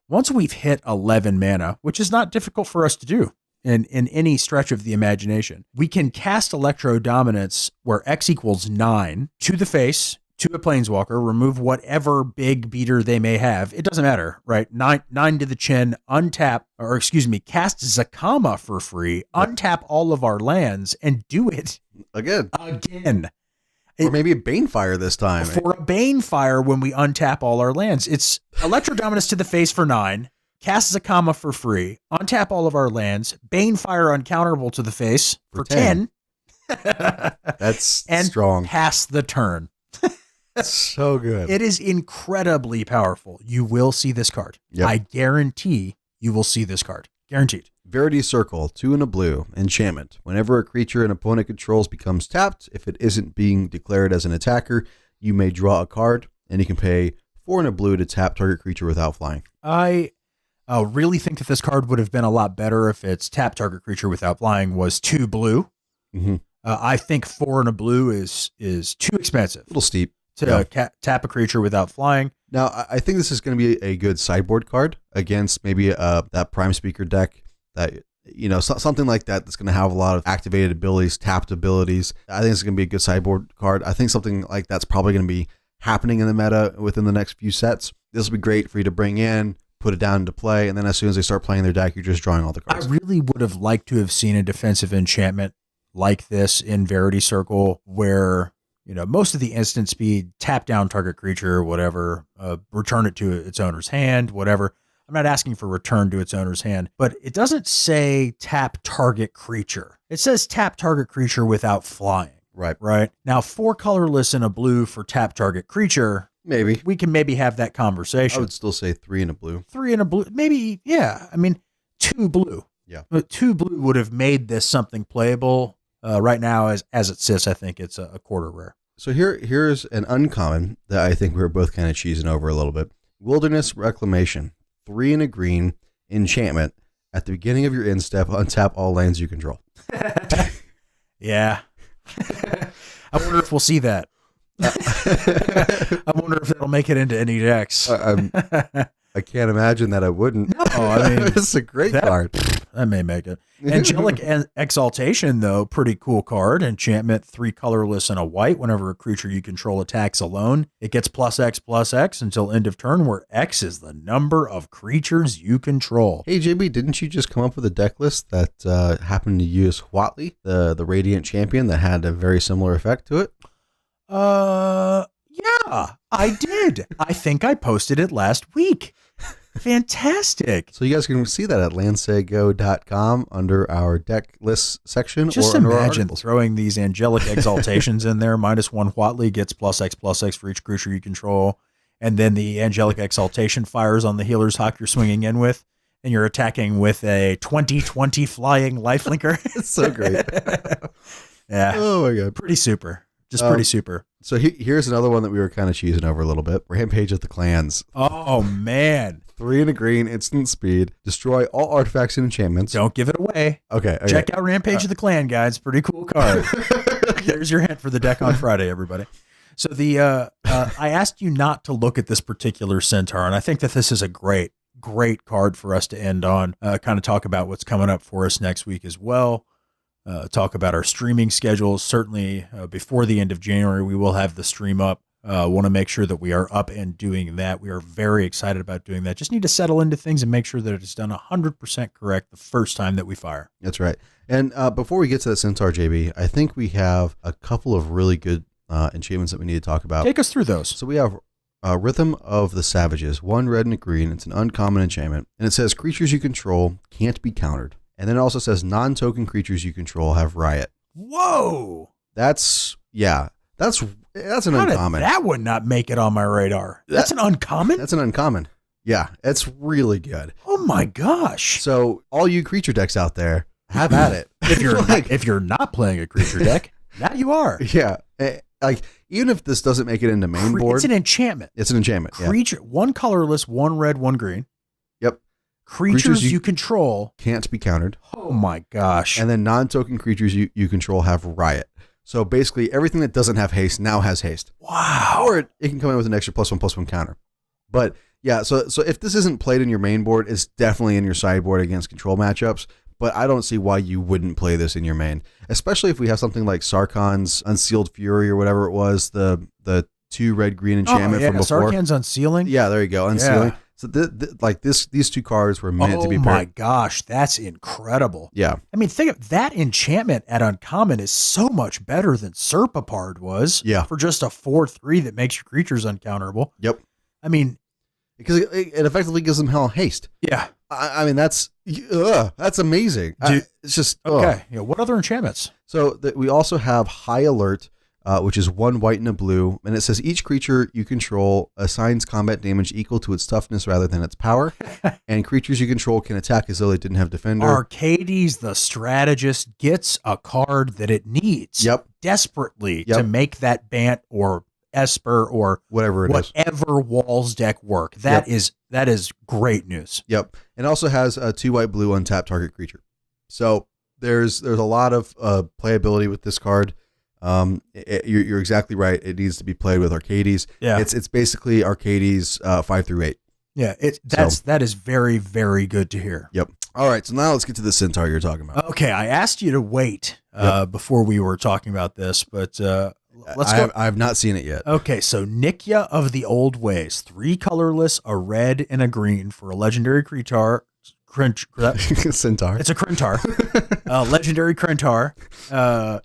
B: Once we've hit 11 mana, which is not difficult for us to do in any stretch of the imagination, we can cast Electro Dominance where X equals 9 to the face, to a Planeswalker, remove whatever big beater they may have. It doesn't matter, right? 9 to the chin, cast Zakama for free, untap all of our lands, and do it
A: again. Or maybe a Banefire this time.
B: For a Banefire when we untap all our lands. It's Electro Dominance to the face for 9, cast Zakama for free, untap all of our lands, Banefire uncounterable to the face for 10.
A: That's
B: and
A: strong.
B: Pass the turn.
A: So good.
B: It is incredibly powerful. You will see this card. Yep. I guarantee you will see this card. Guaranteed.
A: Verity Circle, 2 and a blue, enchantment. Whenever a creature an opponent controls becomes tapped, if it isn't being declared as an attacker, you may draw a card, and you can pay 4 and a blue to tap target creature without flying.
B: I really think that this card would have been a lot better if its tap target creature without flying was 2 blue.
A: Mm-hmm.
B: I think 4 and a blue is too expensive.
A: A little steep.
B: To tap a creature without flying.
A: Now, I think this is going to be a good sideboard card against maybe that Prime Speaker deck that, something like that that's going to have a lot of activated abilities, tapped abilities. I think it's going to be a good sideboard card. I think something like that's probably going to be happening in the meta within the next few sets. This will be great for you to bring in, put it down into play, and then as soon as they start playing their deck, you're just drawing all the cards.
B: I really would have liked to have seen a defensive enchantment like this in Verity Circle where... most of the instant speed, tap down target creature, whatever, return it to its owner's hand, whatever. I'm not asking for return to its owner's hand, but it doesn't say tap target creature. It says tap target creature without flying. Right. Now, 4 colorless and a blue for tap target creature.
A: Maybe.
B: We can maybe have that conversation.
A: I would still say 3 and a blue.
B: 3 and a blue. Maybe, yeah. I mean, 2 blue.
A: Yeah.
B: But 2 blue would have made this something playable. Right now, as it sits, I think it's a quarter rare.
A: So here's an uncommon that I think we were both kind of cheesing over a little bit. Wilderness Reclamation, 3 and a green, enchantment. At the beginning of your end step, untap all lands you control.
B: Yeah. I wonder if we'll see that. I wonder if that'll make it into any decks.
A: I can't imagine that I wouldn't.
B: No, I mean,
A: it's a great card.
B: That may make it. Angelic Exaltation, though, pretty cool card. Enchantment, 3 colorless and a white. Whenever a creature you control attacks alone, it gets +X/+X until end of turn, where X is the number of creatures you control.
A: Hey, JB, didn't you just come up with a deck list that happened to use Huatli, the Radiant Champion, that had a very similar effect to it?
B: Yeah, I did. I think I posted it last week. Fantastic.
A: So you guys can see that at LandSayGo.com under our deck list section.
B: Just
A: or under
B: imagine throwing these Angelic Exaltations in there. -1 Huatli gets +X/+X for each creature you control. And then the Angelic Exaltation fires on the Healer's Hawk you're swinging in with. And you're attacking with a 20/20 flying lifelinker.
A: It's so great.
B: Yeah.
A: Oh, my God.
B: Pretty super. Just pretty super.
A: So here's another one that we were kind of cheesing over a little bit. Rampage of the Clans.
B: Oh, man.
A: 3 and a green, instant speed. Destroy all artifacts and enchantments.
B: Don't give it away.
A: Okay.
B: Check out Rampage of the Clan, guys. Pretty cool card. There's your hint for the deck on Friday, everybody. So I asked you not to look at this particular Centaur, and I think that this is a great card for us to end on. Kind of talk about what's coming up for us next week as well. Talk about our streaming schedules. Certainly before the end of January, we will have the stream up. Want to make sure that we are up and doing that. We are very excited about doing that. Just need to settle into things and make sure that it's done 100% correct the first time that we fire.
A: That's right. And before we get to that Centaur, JB, I think we have a couple of really good enchantments that we need to talk about.
B: Take us through those.
A: So we have Rhythm of the Savages, 1 red and a green. It's an uncommon enchantment. And it says creatures you control can't be countered. And then it also says non-token creatures you control have Riot.
B: Whoa.
A: That's an uncommon.
B: That would not make it on my radar. That's an uncommon?
A: That's an uncommon. Yeah, it's really good.
B: Oh my gosh.
A: So all you creature decks out there, have at it.
B: If you're not playing a creature deck, now you are.
A: Yeah. Like, even if this doesn't make it into main board.
B: It's an enchantment.
A: It's an enchantment.
B: Creature,
A: yeah.
B: 1 colorless, 1 red, 1 green.
A: Yep.
B: Creatures you control
A: can't be countered.
B: Oh my gosh.
A: And then non-token creatures you control have Riot. So basically everything that doesn't have haste now has haste.
B: Wow.
A: Or it can come in with an extra +1/+1 counter. But yeah, so if this isn't played in your main board, it's definitely in your sideboard against control matchups. But I don't see why you wouldn't play this in your main, especially if we have something like Sarkhan's Unsealed Fury or whatever it was, the 2 red-green enchantment from before.
B: Sarkhan's Unsealing?
A: Yeah, there you go, Unsealing.
B: Yeah.
A: So these 2 cards were meant to be paired.
B: Oh my gosh, that's incredible.
A: Yeah.
B: I mean, think of that enchantment at uncommon is so much better than Serpapard was.
A: Yeah. For
B: just a 4/3 that makes your creatures uncounterable.
A: Yep.
B: I mean,
A: because it effectively gives them hell haste.
B: Yeah.
A: I mean, that's amazing. It's just
B: okay. Yeah, what other enchantments?
A: So we also have High Alert, which is 1 white and a blue. And it says each creature you control assigns combat damage equal to its toughness rather than its power. And creatures you control can attack as though they didn't have defender.
B: Arcades, the strategist, gets a card that it needs desperately to make that Bant or Esper or whatever Walls deck work. That is great news.
A: Yep. And also has a 2 white blue untapped target creature. So there's a lot of playability with this card. You're exactly right. It needs to be played with Arcades.
B: Yeah.
A: It's basically Arcades 5 through 8.
B: Yeah, that is very, very good to hear.
A: Yep. All right, so now let's get to the Centaur you're talking about.
B: Okay, I asked you to wait before we were talking about this, but let's go.
A: I have not seen it yet.
B: Okay, so Nikya of the Old Ways, 3 colorless, a red and a green for a legendary Centaur.
A: Centaur.
B: It's a Centaur. Legendary Centaur.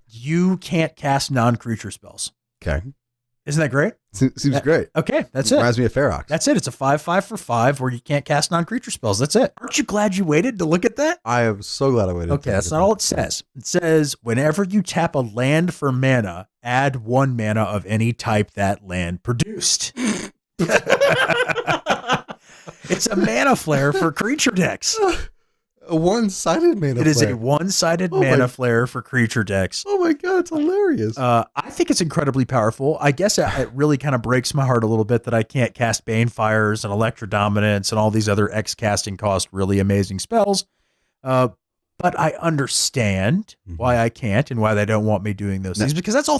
B: You can't cast non-creature spells.
A: Okay.
B: Isn't that great?
A: Seems great.
B: Okay, that's it.
A: Reminds me of Ferox.
B: That's it. It's a 5/5 for 5 where you can't cast non-creature spells. That's it. Aren't you glad you waited to look at that?
A: I am so glad I waited.
B: Okay, that's not all it says. It says whenever you tap a land for mana, add 1 mana of any type that land produced. It's a mana flare for creature decks.
A: A one-sided mana flare.
B: It is a one-sided mana flare for creature decks.
A: Oh my God, it's hilarious.
B: I think it's incredibly powerful. I guess it really kind of breaks my heart a little bit that I can't cast Banefires and Electro Dominance and all these other X casting cost really amazing spells. But I understand why I can't and why they don't want me doing those things, because that's all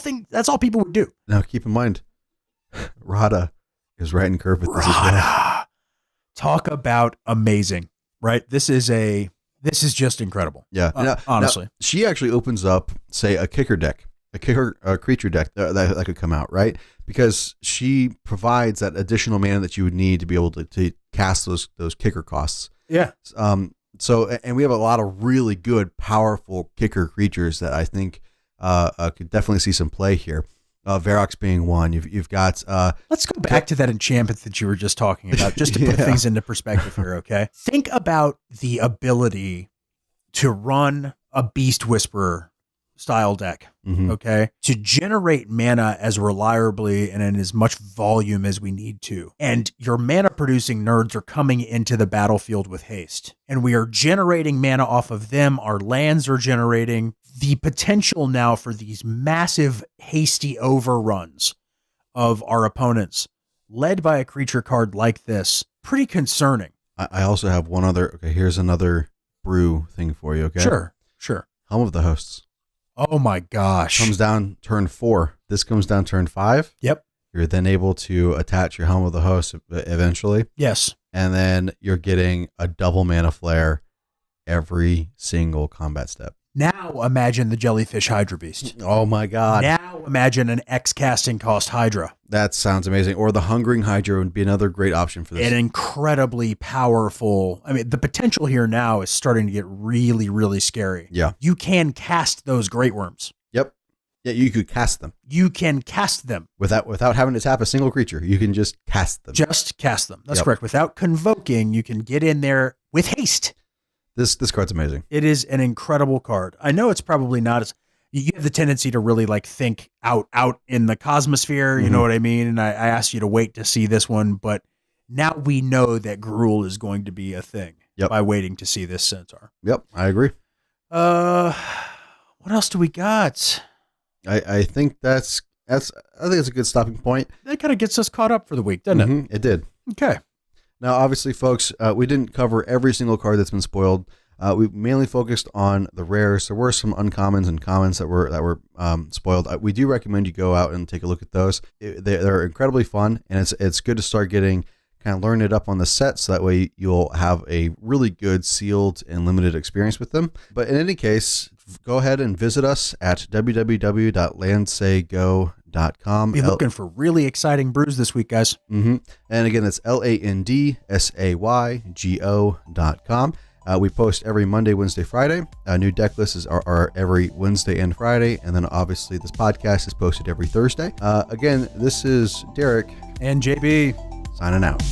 B: people would do.
A: Now keep in mind, Radha is right in curve with this as well.
B: Talk about amazing, right? This is just incredible.
A: Yeah.
B: Honestly.
A: Now, she actually opens up, say, a creature deck that could come out, right? Because she provides that additional mana that you would need to be able to cast those kicker costs.
B: Yeah.
A: So, and we have a lot of really good, powerful kicker creatures that I think could definitely see some play here. Verox being one. You've got.
B: Let's go back to that enchantment that you were just talking about, just to put things into perspective here. Okay, think about the ability to run a Beast Whisperer style deck. Okay, to generate mana as reliably and in as much volume as we need to, and your mana producing nerds are coming into the battlefield with haste, and we are generating mana off of them. Our lands are generating. The potential now for these massive hasty overruns of our opponents led by a creature card like this, pretty concerning.
A: I also have one other. Okay, here's another brew thing for you. Okay,
B: sure.
A: Helm of the Hosts.
B: Oh my gosh!
A: Comes down turn 4. This comes down turn 5.
B: Yep.
A: You're then able to attach your Helm of the Hosts eventually.
B: Yes.
A: And then you're getting a double mana flare every single combat step.
B: Now imagine the Jellyfish Hydra Beast.
A: Oh my God.
B: Now imagine an X casting cost Hydra.
A: That sounds amazing. Or the Hungering Hydra would be another great option for this.
B: An incredibly powerful. I mean, the potential here now is starting to get really, really scary.
A: Yeah.
B: You can cast those Great Worms.
A: Yep. Yeah, you could cast them.
B: You can cast them.
A: Without having to tap a single creature. You can just cast them.
B: Just cast them. That's correct. Without convoking, you can get in there with haste.
A: This card's amazing.
B: It is an incredible card. I know it's probably not as you have the tendency to really like think out in the cosmosphere, you know what I mean? And I asked you to wait to see this one, but now we know that Gruul is going to be a thing by waiting to see this Centaur.
A: Yep, I agree.
B: What else do we got?
A: I think that's a good stopping point.
B: That kind of gets us caught up for the week, doesn't it?
A: It did.
B: Okay.
A: Now, obviously, folks, we didn't cover every single card that's been spoiled. We mainly focused on the rares. There were some uncommons and commons that were spoiled. We do recommend you go out and take a look at those. They're incredibly fun, and it's good to start getting kind of learn it up on the set, so that way you'll have a really good sealed and limited experience with them. But in any case, go ahead and visit us at www.LandSayGo.com.
B: Be looking for really exciting brews this week, guys.
A: And again, that's LandSayGo.com. We post every Monday, Wednesday, Friday. New deck lists are every Wednesday and Friday. And then obviously this podcast is posted every Thursday. Again, this is Derek
B: and JB
A: signing out.